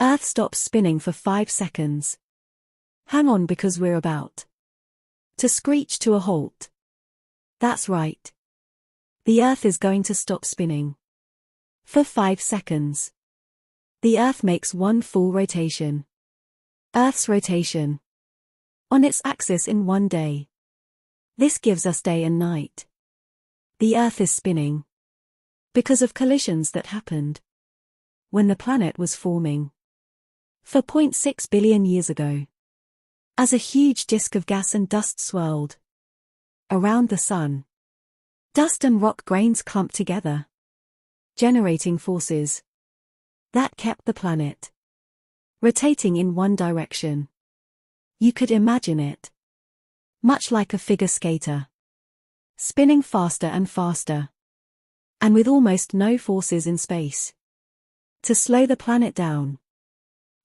Earth stops spinning for 5 seconds. Hang on because we're about to screech to a halt. That's right. The Earth is going to stop spinning. For 5 seconds. The Earth makes one full rotation. Earth's rotation. On its axis in one day. This gives us day and night. The Earth is spinning. Because of collisions that happened when the planet was forming. 4.6 billion years ago. As a huge disk of gas and dust swirled around the sun. Dust and rock grains clumped together, generating forces that kept the planet rotating in one direction. You could imagine it much like a figure skater, spinning faster and faster, and with almost no forces in space to slow the planet down.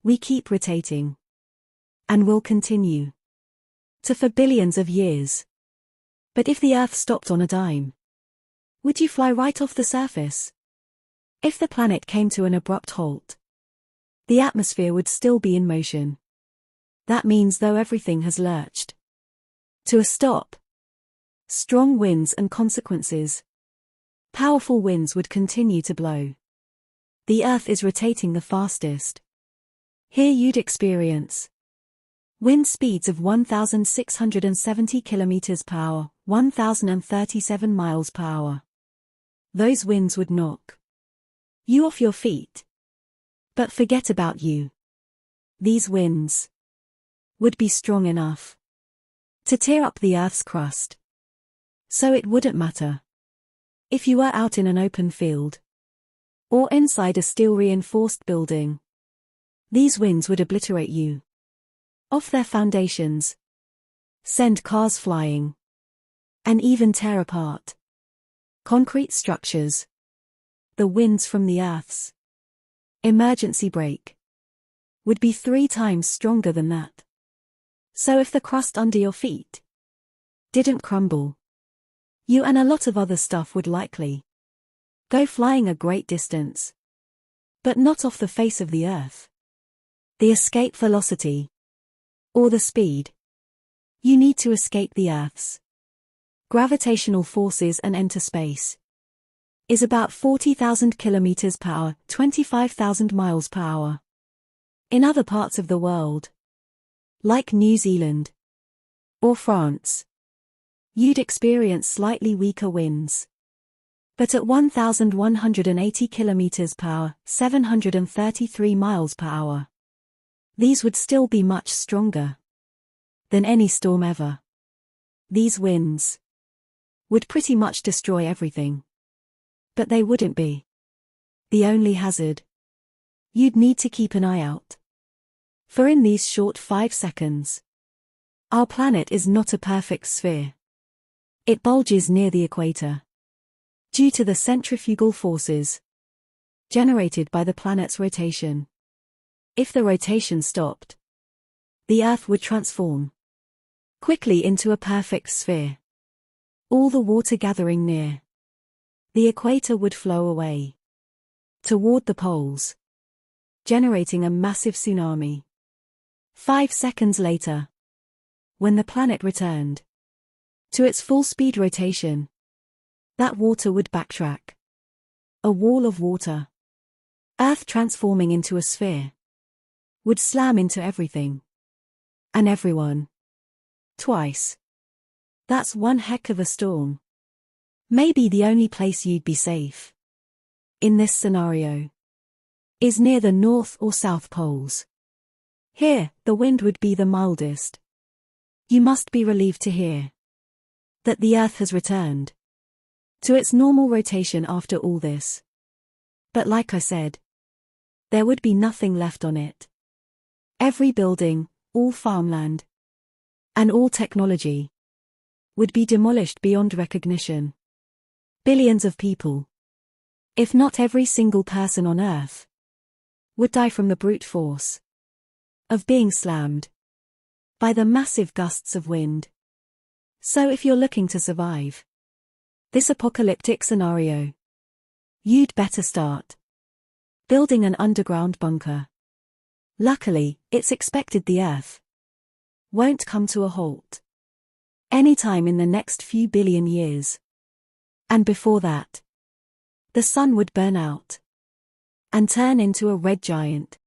We keep rotating, and will continue to for billions of years. But if the Earth stopped on a dime, would you fly right off the surface? If the planet came to an abrupt halt, the atmosphere would still be in motion. That means though everything has lurched to a stop, strong winds and consequences, powerful winds would continue to blow. The Earth is rotating the fastest. Here you'd experience wind speeds of 1,670 km per hour, 1,037 miles per hour. Those winds would knock you off your feet. But forget about you. These winds would be strong enough to tear up the Earth's crust. So it wouldn't matter if you were out in an open field or inside a steel-reinforced building. These winds would obliterate you off their foundations, send cars flying, and even tear apart concrete structures. The winds from the Earth's emergency brake would be 3 times stronger than that. So if the crust under your feet didn't crumble, you and a lot of other stuff would likely go flying a great distance. But not off the face of the Earth. The escape velocity, or the speed you need to escape the Earth's gravitational forces and enter space, is about 40,000 kilometers per hour, 25,000 miles per hour. In other parts of the world, like New Zealand or France, you'd experience slightly weaker winds. But at 1,180 kilometers per hour, 733 miles per hour, these would still be much stronger than any storm ever. These winds would pretty much destroy everything. But they wouldn't be the only hazard. You'd need to keep an eye out for in these short 5 seconds. Our planet is not a perfect sphere. It bulges near the equator due to the centrifugal forces generated by the planet's rotation. If the rotation stopped, the Earth would transform quickly into a perfect sphere. All the water gathering near the equator would flow away toward the poles, generating a massive tsunami. 5 seconds later, when the planet returned to its full-speed rotation, that water would backtrack. A wall of water, Earth transforming into a sphere, would slam into everything and everyone twice. That's one heck of a storm. Maybe the only place you'd be safe in this scenario is near the North or South poles. Here, the wind would be the mildest. You must be relieved to hear that the Earth has returned to its normal rotation after all this. But like I said, there would be nothing left on it. Every building, all farmland, and all technology would be demolished beyond recognition. Billions of people, if not every single person on Earth, would die from the brute force of being slammed by the massive gusts of wind. So if you're looking to survive this apocalyptic scenario, you'd better start building an underground bunker. Luckily, it's expected the Earth won't come to a halt anytime in the next few billion years. And before that, the sun would burn out and turn into a red giant.